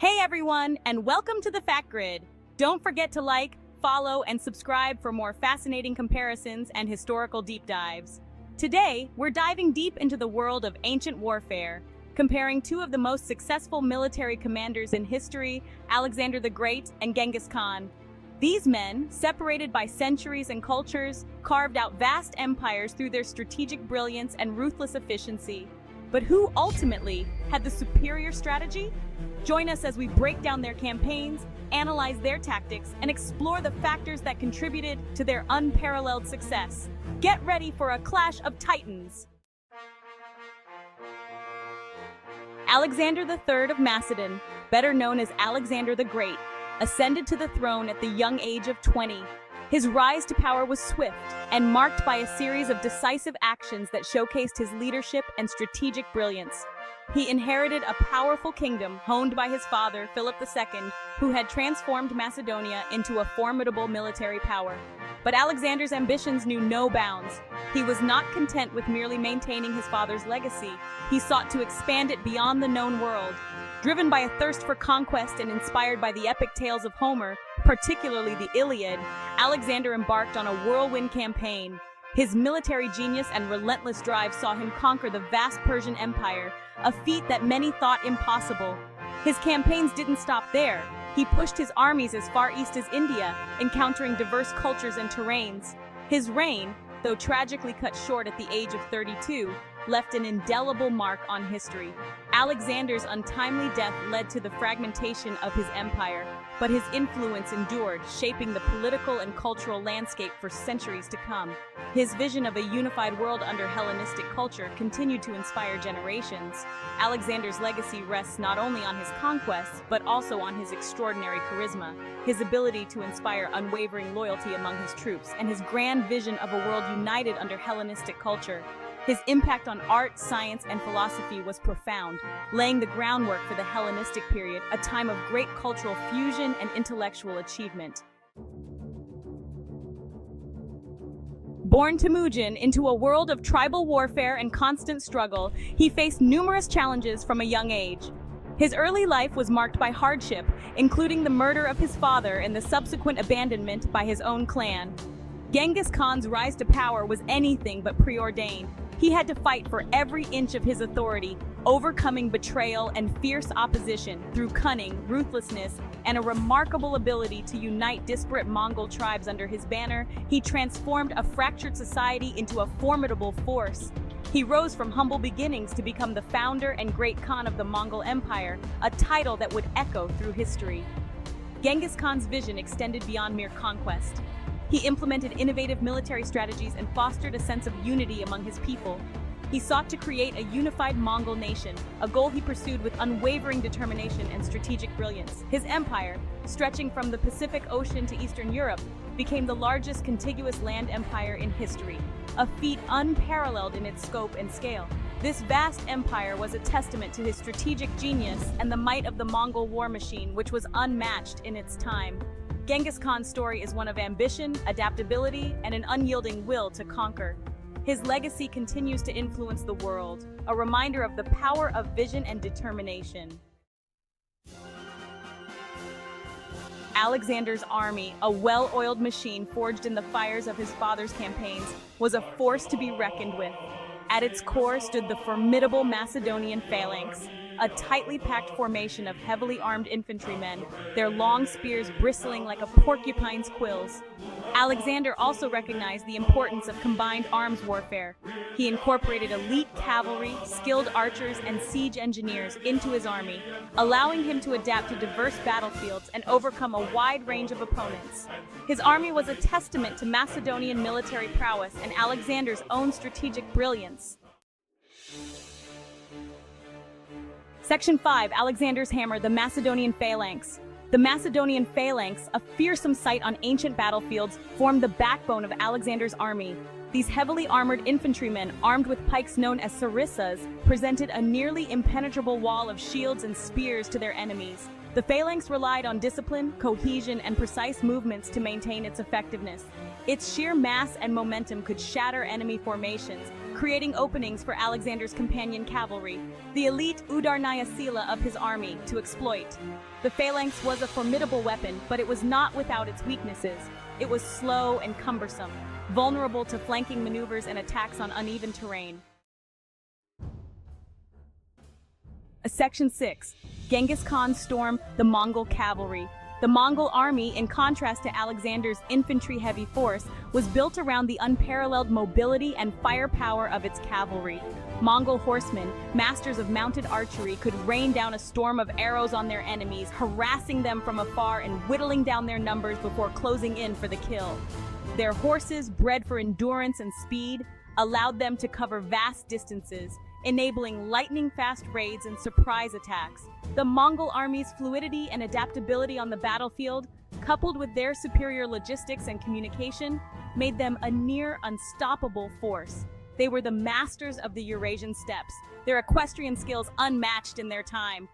Hey everyone, and welcome to the Fact Grid. Don't forget to like, follow, and subscribe for more fascinating comparisons and historical deep dives. Today, we're diving deep into the world of ancient warfare, comparing two of the most successful military commanders in history, Alexander the Great and Genghis Khan. These men, separated by centuries and cultures, carved out vast empires through their strategic brilliance and ruthless efficiency. But who ultimately had the superior strategy? Join us as we break down their campaigns, analyze their tactics, and explore the factors that contributed to their unparalleled success. Get ready for a clash of titans! Alexander III of Macedon, better known as Alexander the Great, ascended to the throne at the young age of 20. His rise to power was swift and marked by a series of decisive actions that showcased his leadership and strategic brilliance. He inherited a powerful kingdom honed by his father, Philip II, who had transformed Macedonia into a formidable military power. But Alexander's ambitions knew no bounds. He was not content with merely maintaining his father's legacy. He sought to expand it beyond the known world. Driven by a thirst for conquest and inspired by the epic tales of Homer, particularly the Iliad, Alexander embarked on a whirlwind campaign. His military genius and relentless drive saw him conquer the vast Persian Empire, a feat that many thought impossible. His campaigns didn't stop there. He pushed his armies as far east as India, encountering diverse cultures and terrains. His reign, though tragically cut short at the age of 32, left an indelible mark on history. Alexander's untimely death led to the fragmentation of his empire, but his influence endured, shaping the political and cultural landscape for centuries to come. His vision of a unified world under Hellenistic culture continued to inspire generations. Alexander's legacy rests not only on his conquests, but also on his extraordinary charisma, his ability to inspire unwavering loyalty among his troops, and his grand vision of a world united under Hellenistic culture. His impact on art, science, and philosophy was profound, laying the groundwork for the Hellenistic period, a time of great cultural fusion and intellectual achievement. Born Temujin into a world of tribal warfare and constant struggle, he faced numerous challenges from a young age. His early life was marked by hardship, including the murder of his father and the subsequent abandonment by his own clan. Genghis Khan's rise to power was anything but preordained. He had to fight for every inch of his authority, overcoming betrayal and fierce opposition through cunning, ruthlessness, and a remarkable ability to unite disparate Mongol tribes under his banner. He transformed a fractured society into a formidable force. He rose from humble beginnings to become the founder and great Khan of the Mongol Empire, a title that would echo through history. Genghis Khan's vision extended beyond mere conquest. He implemented innovative military strategies and fostered a sense of unity among his people. He sought to create a unified Mongol nation, a goal he pursued with unwavering determination and strategic brilliance. His empire, stretching from the Pacific Ocean to Eastern Europe, became the largest contiguous land empire in history, a feat unparalleled in its scope and scale. This vast empire was a testament to his strategic genius and the might of the Mongol war machine, which was unmatched in its time. Genghis Khan's story is one of ambition, adaptability, and an unyielding will to conquer. His legacy continues to influence the world, a reminder of the power of vision and determination. Alexander's army, a well-oiled machine forged in the fires of his father's campaigns, was a force to be reckoned with. At its core stood the formidable Macedonian phalanx, a tightly packed formation of heavily armed infantrymen, their long spears bristling like a porcupine's quills. Alexander also recognized the importance of combined arms warfare. He incorporated elite cavalry, skilled archers, and siege engineers into his army, allowing him to adapt to diverse battlefields and overcome a wide range of opponents. His army was a testament to Macedonian military prowess and Alexander's own strategic brilliance. Section 5, Alexander's Hammer, the Macedonian Phalanx. The Macedonian Phalanx, a fearsome sight on ancient battlefields, formed the backbone of Alexander's army. These heavily armored infantrymen, armed with pikes known as sarissas, presented a nearly impenetrable wall of shields and spears to their enemies. The phalanx relied on discipline, cohesion, and precise movements to maintain its effectiveness. Its sheer mass and momentum could shatter enemy formations, creating openings for Alexander's companion cavalry, the elite Udarnaya Sila of his army, to exploit. The phalanx was a formidable weapon, but it was not without its weaknesses. It was slow and cumbersome, vulnerable to flanking maneuvers and attacks on uneven terrain. Section 6. Genghis Khan stormed the Mongol cavalry. The Mongol army, in contrast to Alexander's infantry-heavy force, was built around the unparalleled mobility and firepower of its cavalry. Mongol horsemen, masters of mounted archery, could rain down a storm of arrows on their enemies, harassing them from afar and whittling down their numbers before closing in for the kill. Their horses, bred for endurance and speed, allowed them to cover vast distances, enabling lightning-fast raids and surprise attacks. The Mongol army's fluidity and adaptability on the battlefield, coupled with their superior logistics and communication, made them a near unstoppable force. They were the masters of the Eurasian steppes, their equestrian skills unmatched in their time.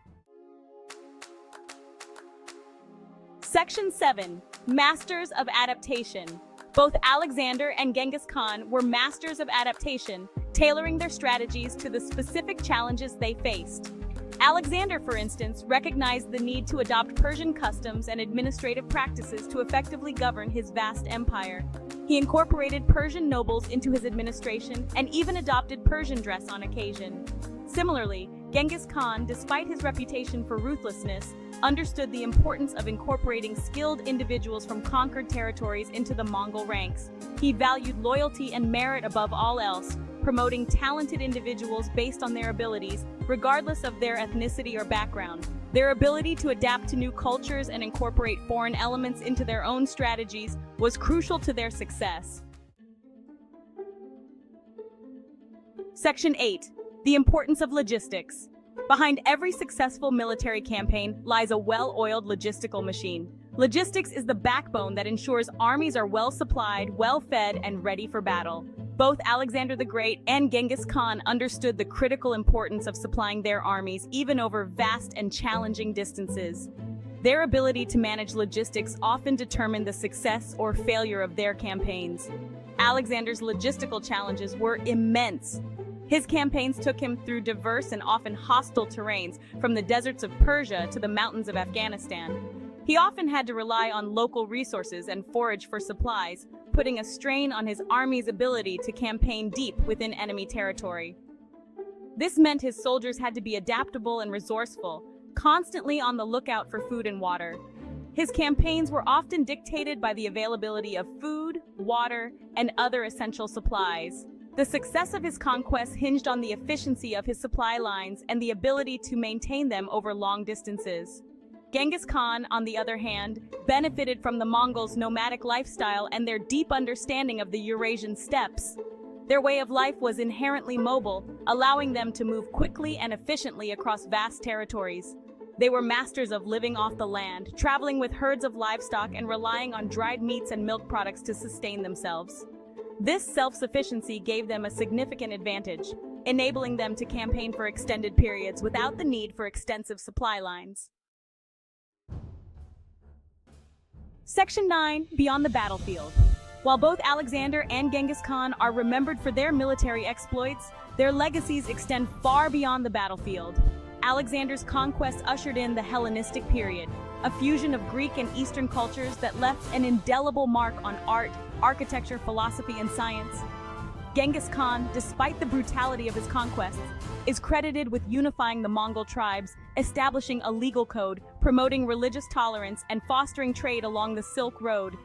Section 7. Masters of Adaptation. Both Alexander and Genghis Khan were masters of adaptation, tailoring their strategies to the specific challenges they faced. Alexander, for instance, recognized the need to adopt Persian customs and administrative practices to effectively govern his vast empire. He incorporated Persian nobles into his administration and even adopted Persian dress on occasion. Similarly, Genghis Khan, despite his reputation for ruthlessness, understood the importance of incorporating skilled individuals from conquered territories into the Mongol ranks. He valued loyalty and merit above all else, promoting talented individuals based on their abilities, regardless of their ethnicity or background. Their ability to adapt to new cultures and incorporate foreign elements into their own strategies was crucial to their success. Section 8. The importance of logistics. Behind every successful military campaign lies a well-oiled logistical machine. Logistics is the backbone that ensures armies are well-supplied, well-fed, and ready for battle. Both Alexander the Great and Genghis Khan understood the critical importance of supplying their armies even over vast and challenging distances. Their ability to manage logistics often determined the success or failure of their campaigns. Alexander's logistical challenges were immense. His campaigns took him through diverse and often hostile terrains, from the deserts of Persia to the mountains of Afghanistan. He often had to rely on local resources and forage for supplies, putting a strain on his army's ability to campaign deep within enemy territory. This meant his soldiers had to be adaptable and resourceful, constantly on the lookout for food and water. His campaigns were often dictated by the availability of food, water, and other essential supplies. The success of his conquests hinged on the efficiency of his supply lines and the ability to maintain them over long distances. Genghis Khan, on the other hand, benefited from the Mongols' nomadic lifestyle and their deep understanding of the Eurasian steppes. Their way of life was inherently mobile, allowing them to move quickly and efficiently across vast territories. They were masters of living off the land, traveling with herds of livestock and relying on dried meats and milk products to sustain themselves. This self-sufficiency gave them a significant advantage, enabling them to campaign for extended periods without the need for extensive supply lines. Section 9. Beyond the battlefield. While both Alexander and Genghis Khan are remembered for their military exploits, their legacies extend far beyond the battlefield. Alexander's conquest ushered in the Hellenistic period, a fusion of Greek and Eastern cultures that left an indelible mark on art, architecture, philosophy, and science. Genghis Khan, despite the brutality of his conquests, is credited with unifying the Mongol tribes, establishing a legal code, promoting religious tolerance, and fostering trade along the Silk Road.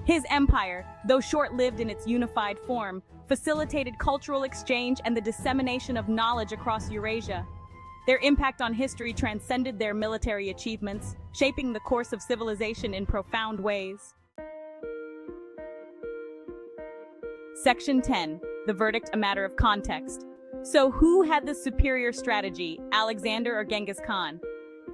His empire, though short-lived in its unified form, facilitated cultural exchange and the dissemination of knowledge across Eurasia. Their impact on history transcended their military achievements, shaping the course of civilization in profound ways. Section 10. The verdict, a matter of context. So who had the superior strategy, Alexander or Genghis Khan?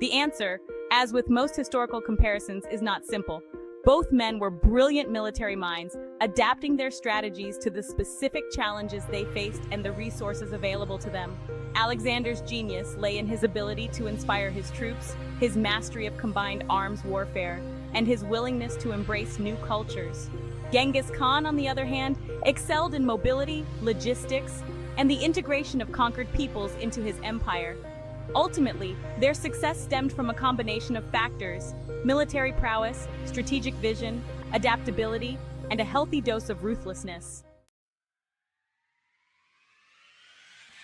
The answer, as with most historical comparisons, is not simple. Both men were brilliant military minds, adapting their strategies to the specific challenges they faced and the resources available to them. Alexander's genius lay in his ability to inspire his troops, his mastery of combined arms warfare, and his willingness to embrace new cultures. Genghis Khan, on the other hand, excelled in mobility, logistics, and the integration of conquered peoples into his empire. Ultimately, their success stemmed from a combination of factors: military prowess, strategic vision, adaptability, and a healthy dose of ruthlessness.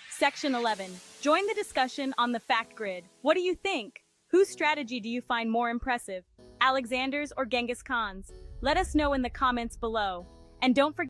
Section 11. Join the discussion on the fact grid. What do you think? Whose strategy do you find more impressive? Alexander's or Genghis Khan's? Let us know in the comments below. And don't forget